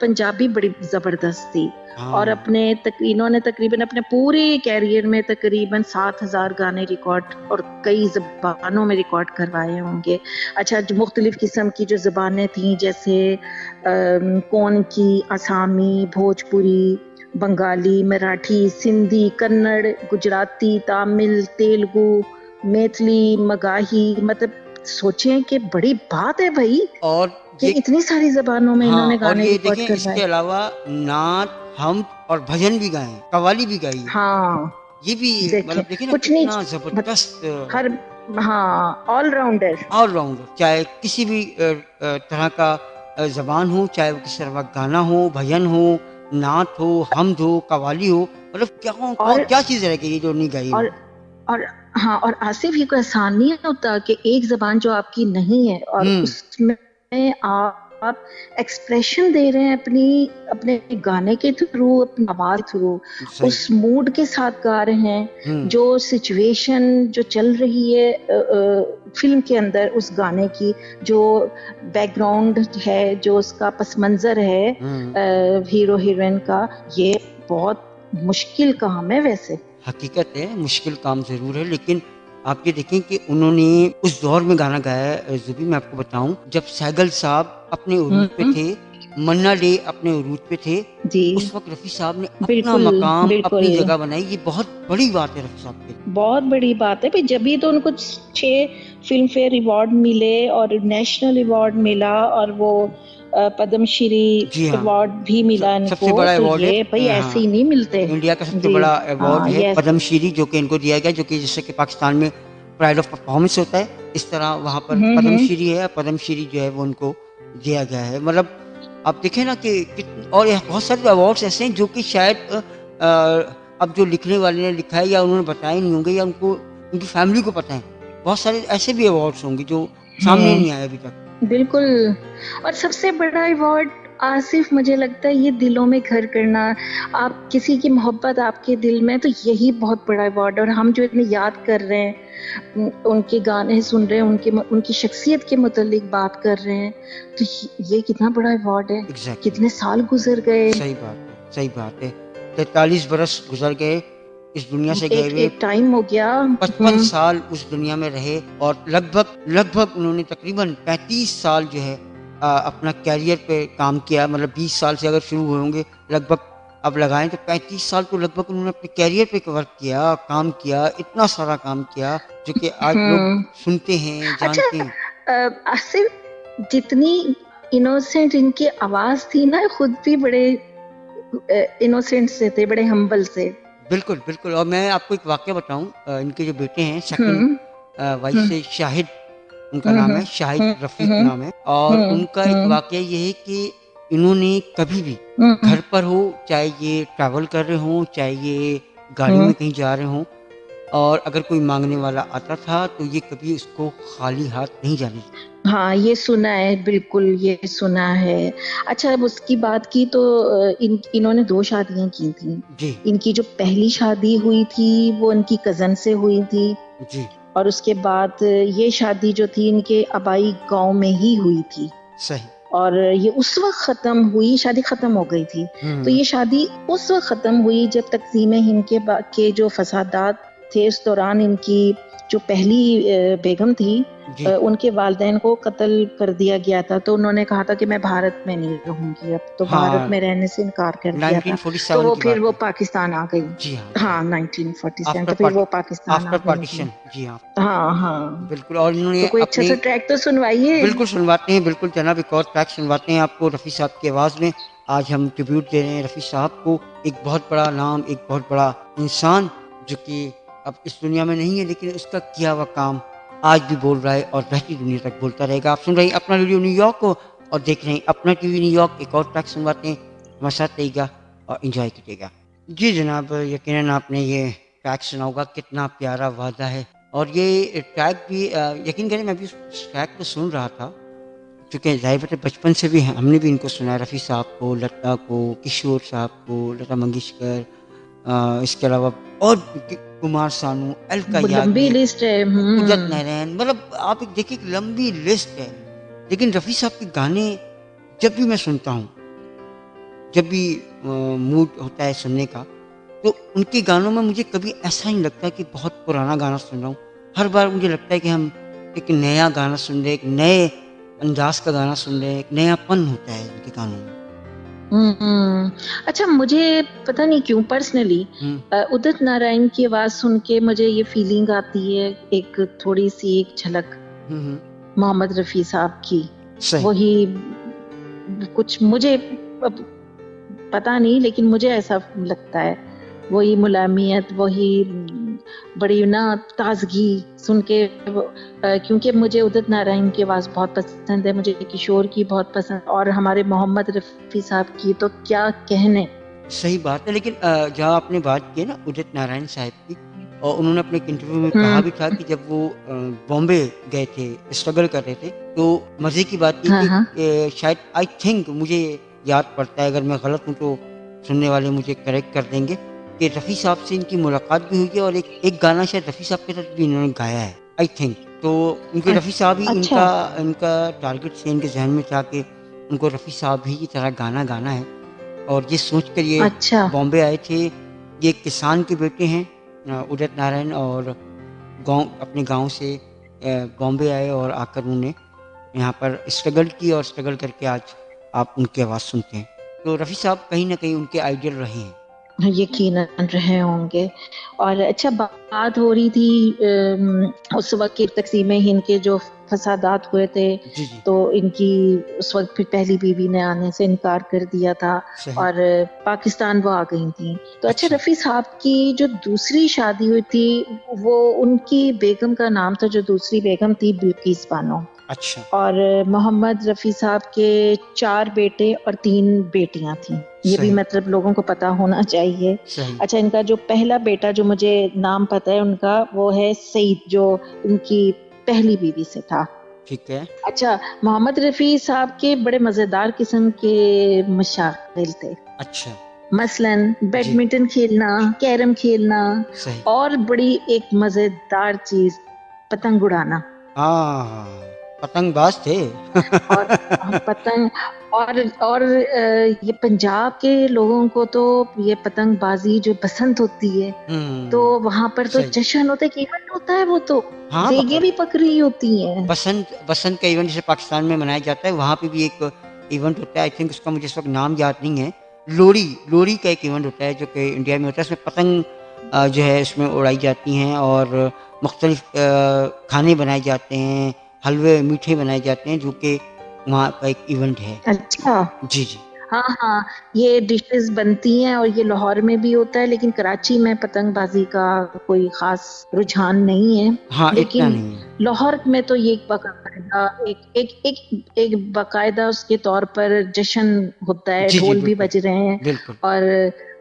पंजाबी बड़ी ज़बरदस्त थी। और हाँ। इन्होंने तकरीबन अपने पूरे कैरियर में तकरीबन 7,000 गाने रिकॉर्ड और कई ज़बानों में रिकॉर्ड करवाए होंगे। अच्छा, जो मुख्तलिफ़ किस्म की जो ज़बानें थीं, जैसे कौन की, असामी, भोजपुरी, बंगाली, मराठी, सिंधी, कन्नड़, गुजराती, तमिल, तेलुगु, मैथिली, मगाही, मतलब सोचें कि बड़ी बात है भई और कि ये इतनी सारी ज़बानों में हाँ, इन्होंने और गाने ये रिकॉर्ड देखें इसके करवाए। अलावा नात, हम्द और भजन भी गाए, कव्वाली भी गाई है। हाँ, ये भी देखें मतलब देखिए ना कुछ नहीं कितना मत ज़बरदस्त हर हाँ, ऑलराउंडर। ऑलराउंडर, चाहे किसी भी तरह का ज़बान हो, चाहे वो किसी तरह का गाना हो, भजन हो, नात हो, हम्द हो, कव्वाली हो, मतलब और क्या चीज़ रह गई है जो नहीं गाई और उन्होंने। और हाँ, और आसिफ, ये कोई आसान नहीं होता कि एक ज़बान जो आपकी नहीं है और हुँ, उसमें आप एक्सप्रेशन दे रहे हैं अपने गाने के थ्रू, अपनी आवाज़ थ्रू, सही। उस मूड के साथ गा रहे हैं, हुँ, जो सिचुएशन जो चल रही है फ़िल्म के अंदर उस गाने की, जो बैकग्राउंड है, जो उसका पस मंज़र है हुँ। हीरो हीरोइन का, ये बहुत मुश्किल काम है वैसे। हकीकत है, मुश्किल काम ज़रूर है, लेकिन आप ये देखें कि उन्होंने उस दौर में गाना गाया है। ज़ुबी, मैं आपको बताऊँ, जब सैगल साहब अपने उरूज पे हुँ, थे, मन्ना डे अपने उरूज पे थे, जी, उस वक़्त रफ़ी साहब ने अपना बिल्कुल, मकाम, बिल्कुल। अपनी जगह बनाई। ये बहुत बड़ी बात है रफ़ी साहब के लिए। बहुत बड़ी बात है, भई जभी तो उनको 6 फ़िल्म फेयर अवार्ड मिले और नेशनल अवार्ड मिला और वो पद्मश्री जी हाँ, अवार्ड भी मिला सबसे इनको, बड़ा तो अवार्ड है ये भई ऐसे हाँ, ही नहीं मिलते। इंडिया का सबसे जी, बड़ा अवार्ड हाँ, है ये पद्मश्री, जो कि इनको दिया गया, जो कि जैसे कि पाकिस्तान में प्राइड ऑफ परफॉर्मेंस होता है, इस तरह वहाँ पर हुँ, हुँ। पद्मश्री है। पद्मश्री जो है वो उनको दिया गया है। मतलब आप देखें ना कि और बहुत सारे अवार्ड्स ऐसे हैं जो कि शायद अब जो लिखने वाले ने लिखा है या उन्होंने बताए नहीं होंगे, या उनको उनकी फैमिली को पता है। बहुत सारे ऐसे भी अवार्ड्स होंगे जो सामने हुँ, नहीं आए अभी तक। बिल्कुल। और सबसे बड़ा अवार्ड आसिफ, मुझे लगता है ये दिलों में घर करना, आप किसी की मोहब्बत आपके दिल में, तो यही बहुत बड़ा अवार्ड है। और हम जो इतने याद कर रहे हैं, उनके गाने सुन रहे हैं, उनकी शख्सियत के मुतालिक बात कर रहे हैं, तो ये कितना बड़ा अवार्ड है। एग्जैक्टली, कितने साल गुजर गए। सही बात है, सही बात है। 43 बरस गुजर गए इस दुनिया से गए एक हुए। एक टाइम हो गया। 55 साल उस दुनिया में रहे, और लगभग लगभग उन्होंने तकरीबन 35 साल जो है अपना कैरियर पे काम किया। मतलब 20 साल से अगर शुरू हुए होंगे, लगभग अब लगाएं तो 35 साल तो लगभग उन्होंने अपने कैरियर पे वर्क किया, काम किया, इतना सारा काम किया जो कि आज लोग हम्म। सुनते हैं, अच्छा, जानते हैं। आसिफ, जितनी इनोसेंट इनकी आवाज थी ना, खुद भी बड़े इनोसेंट से थे, बड़े हम्बल से। बिल्कुल, बिल्कुल। और मैं आपको एक वाक़या बताऊँ, इनके जो बेटे हैं सेकंड हम्म, वाइफ हम्म, से शाहिद उनका हम्म, नाम है, शाहिद हम्म, रफ़ीक हम्म, नाम है। और हम्म, उनका एक हम्म, वाक़या ये है कि इन्होंने कभी भी हम्म, घर पर हो, चाहे ये ट्रैवल कर रहे हों, चाहे ये गाड़ी हम्म। में कहीं जा रहे हों, और अगर कोई माँगने वाला आता था तो ये कभी उसको खाली हाथ नहीं जाने देते। हाँ, ये सुना है, बिल्कुल ये सुना है। अच्छा, अब उसकी बात की तो इन्होंने 2 शादियाँ की थी। जी, इनकी जो पहली शादी हुई थी वो इनकी कज़न से हुई थी, जी, और उसके बाद ये शादी जो थी इनके आबाई गाँव में ही हुई थी। सही। और ये उस वक़्त ख़त्म हुई, शादी ख़त्म हो गई थी। तो हुँ, ये शादी उस वक़्त ख़त्म हुई जब तक़सीम हिंद के जो फ़सादात थे, उस दौरान इनकी जो पहली बेगम थी, जी, उनके वालिदैन को कत्ल कर दिया गया था। तो उन्होंने कहा था कि मैं भारत में नहीं रहूँगी अब, तो भारत हाँ, में रहने से इनकार कर दिया था। तो 1947 वो की फिर बात वो है। पाकिस्तान आ गई। जी हाँ, जी हाँ। हाँ, 1947, आफ्टर तो फिर पार्टी वो पाकिस्तान आ आफ्टर गई थी। पार्टीशन, जी हाँ। हाँ, हाँ। बिल्कुल। और इन्होंने तो कोई अपने अच्छा-सा ट्रैक तो सुनवाइए। बिल्कुल सुनवाते हैं, बिल्कुल जनाब, एक और ट्रैक सुनवाते हैं आपको रफ़ी साहब की आवाज़ में। आज हम ट्रिब्यूट दे रहे हैं रफ़ी साहब को, एक बहुत बड़ा नाम, एक बहुत बड़ा इंसान, जो कि अब इस दुनिया में नहीं है, लेकिन उसका किया हुआ काम आज भी बोल रहा है और रहती दुनिया तक बोलता रहेगा। आप सुन रहे हैं अपना रेडियो न्यूयॉर्क को और देख रहे हैं अपना टीवी न्यूयॉर्क। एक और ट्रैक सुनवाते हैं, हमारे साथ रहिएगा और एंजॉय कीजिएगा। जी जनाब, यकीनन आपने ये ट्रैक सुना होगा, कितना प्यारा वादा है। और ये ट्रैक भी यकीन करें, मैं भी उस ट्रैक को सुन रहा था, क्योंकि ज़ाहिर बात है बचपन से भी हमने भी इनको सुना है, रफ़ी साहब को, लता को, किशोर साहब को, लता मंगेशकर, इसके अलावा और कुमार सानू, अलका लंबी याग्निक, लिस्ट है। उदित नारायण। मतलब आप एक देखिए, एक लंबी लिस्ट है। लेकिन रफ़ी साहब के गाने जब भी मैं सुनता हूँ, जब भी मूड होता है सुनने का, तो उनके गानों में मुझे कभी ऐसा नहीं लगता कि बहुत पुराना गाना सुन रहा हूँ। हर बार मुझे लगता है कि हम एक नया गाना सुन रहे हैं, एक नए अंदाज का गाना सुन रहे हैं, एक नयापन होता है उनके गानों में। हम्म। अच्छा, मुझे पता नहीं क्यों पर्सनली हम्म उदित नारायण की आवाज सुन के मुझे ये फीलिंग आती है, एक थोड़ी सी एक झलक हम्म। मोहम्मद रफी साहब की। सही। वही कुछ मुझे अब पता नहीं, लेकिन मुझे ऐसा लगता है, वही मुलायमियत, वही बड़ी ना ताजगी सुन के क्योंकि मुझे उदित नारायण की आवाज बहुत पसंद है, मुझे किशोर की बहुत पसंद, और हमारे मोहम्मद रफी साहब की तो क्या कहने। सही बात है, लेकिन जहाँ आपने बात की है ना उदित नारायण साहब की, और उन्होंने अपने एक इंटरव्यू में कहा भी था कि जब वो बॉम्बे गए थे, स्ट्रगल कर रहे थे, तो मज़े की बात ये हाँ कि हाँ शायद आई थिंक मुझे याद पड़ता है, अगर मैं गलत हूँ तो सुनने वाले मुझे करेक्ट कर देंगे, कि रफ़ी साहब से इनकी मुलाकात भी हुई है और एक गाना शायद रफ़ी साहब के साथ भी इन्होंने गाया है, आई थिंक। तो उनके रफ़ी साहब ही अच्छा इनका इनका टारगेट से इनके जहन में था कि उनको रफ़ी साहब ही की तरह गाना गाना है, और ये सोच कर ये अच्छा बॉम्बे आए थे। ये एक किसान के बेटे हैं, उदित नारायण, और अपने गांव से बॉम्बे आए और आकर उन्होंने यहाँ पर स्ट्रगल की, और स्ट्रगल करके आज आप उनकी आवाज़ सुनते हैं। तो रफ़ी साहब कहीं ना कहीं उनके आइडियल रहे हैं। यकीनन रहे होंगे। और अच्छा, बात हो रही थी उस वक्त की तकसीम हिंद के जो फसादात हुए थे, जी जी। तो इनकी उस वक्त फिर पहली बीवी ने आने से इनकार कर दिया था, सही। और पाकिस्तान वो आ गई थी। तो अच्छा, अच्छा। रफ़ी साहब की जो दूसरी शादी हुई थी, वो उनकी बेगम का नाम था, जो दूसरी बेगम थी, बिल्किस बानो। अच्छा। और मोहम्मद रफ़ी साहब के 4 बेटे और 3 बेटियां थीं। ये भी सही। मतलब लोगों को पता होना चाहिए। सही। अच्छा, इनका जो पहला बेटा, जो मुझे नाम पता है उनका, वो है सईद, जो उनकी पहली बीवी से था। ठीक है। अच्छा, मोहम्मद रफ़ी साहब के बड़े मज़ेदार किस्म के मशागिल थे। अच्छा। मसलन जी। बैडमिंटन खेलना, कैरम खेलना, सही। और बड़ी एक मज़ेदार चीज़, पतंग उड़ाना। हाँ, पतंगबाज थे। और पतंग, और ये पंजाब के लोगों को तो ये पतंगबाजी जो बसंत होती है, तो हम्म। वहां पर तो सही। जश्न होता है कि इवेंट होता है, वो तो हाँ, देगे भी पक रही होती हैं। बसंत बसंत का इवेंट जैसे पाकिस्तान में मनाया जाता है, वहाँ पे भी एक इवेंट होता है, आई थिंक उसका मुझे इस वक्त नाम याद नहीं है। लोहड़ी लोहड़ी का एक इवेंट होता है जो कि इंडिया में होता है, उसमें पतंग जो है उसमें उड़ाई जाती हैं, और मुख्तलिफ खाने बनाए जाते हैं, हलवे मीठे बनाए जाते हैं, जो कि वहाँ का एक इवेंट है। अच्छा, जी जी। हाँ हाँ, ये डिशेस बनती हैं, और ये लाहौर में भी होता है, लेकिन कराची में पतंगबाजी का कोई खास रुझान नहीं है। हाँ, इतना लेकिन नहीं है। लाहौर में तो ये एक बाकायदा एक बाकायदा उसके तौर पर जश्न होता है, जी जी, ढोल भी बिल्कुल। बज रहे हैं, बिल्कुल। और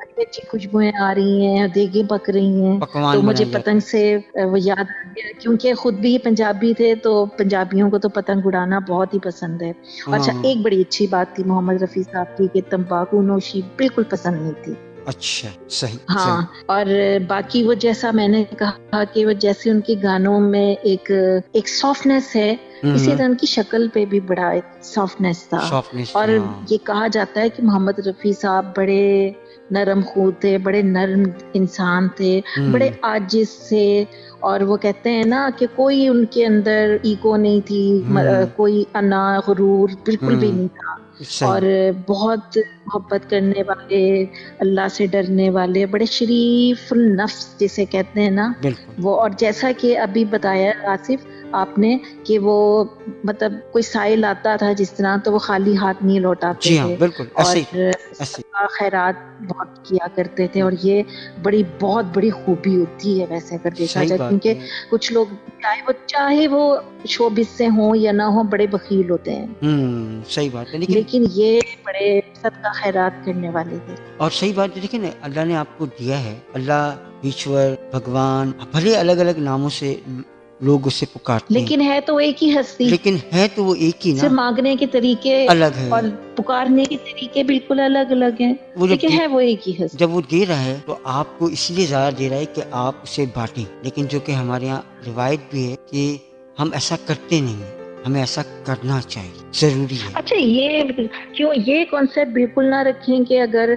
अच्छी अच्छी खुशबुएं आ रही हैं, देगे पक रही हैं। तो पकवान मुझे बनाए जाते पतंग हैं। से वो याद आ गया, क्योंकि खुद भी पंजाबी थे, तो पंजाबियों को तो पतंग उड़ाना बहुत ही पसंद है। अच्छा, हाँ। एक बड़ी अच्छी बात थी मोहम्मद रफ़ी साहब की, कि तंबाकू नोशी बिल्कुल पसंद नहीं थी। अच्छा। सही। सही। हाँ, और बाकी वो जैसा मैंने कहा कि वो जैसे उनके गानों में एक सॉफ्टनेस है, इसी हम्म। तरह उनकी शक्ल पे भी बड़ा एक सॉफ्टनेस था। सॉफ्टनेस थी, और हाँ। ये कहा जाता है कि मोहम्मद रफ़ी साहब बड़े नरम खून थे, बड़े नर्म इंसान थे, बड़े हम्म आजिज़ थे, और वो कहते हैं ना कि कोई उनके अंदर ईगो नहीं थी, हम्म। कोई अना, गुरूर बिल्कुल भी नहीं था। सही। और बहुत मोहब्बत करने वाले, अल्लाह से डरने वाले, बड़े शरीफुल नफ्स जिसे कहते हैं ना, बिल्कुल। वो। और जैसा कि अभी बताया आसिफ आपने, कि वो मतलब कोई साइल आता था जिस तरह, तो वो खाली हाथ नहीं लौटाते जी हाँ, थे, बिल्कुल और ऐसे ही थे। ऐसे ही। सदका खैरात बहुत किया करते थे। और ये बहुत बड़ी खूबी होती है वैसे अगर देखा सही जाए, बात क्योंकि है। कुछ लोग चाहे वो शोबिस से हों या ना हो, बड़े बखील होते हैं, सही बात है, लेकिन लेकिन ये बड़े सदका खैरात करने वाले थे। और सही बात है, देखिए ना, अल्लाह ने आपको दिया है, अल्लाह, ईश्वर, भगवान, भले अलग अलग नामों से लोग उसे पुकारते हैं, लेकिन है तो एक ही हस्ती, लेकिन है तो वो एक ही ना। सिर्फ मांगने के तरीके अलग है। और पुकारने के तरीके बिल्कुल अलग अलग हैं, वो लेकिन है वो एक ही हस्ती। जब वो दे रहा है तो आपको इसलिए ज़्यादा दे रहा है कि आप उसे बांटें, लेकिन जो कि हमारे यहाँ रिवायत भी है कि हम ऐसा करते नहीं हैं। हमें ऐसा करना चाहिए, ज़रूरी है। अच्छा, ये क्यों ये कॉन्सेप्ट बिल्कुल ना रखें कि अगर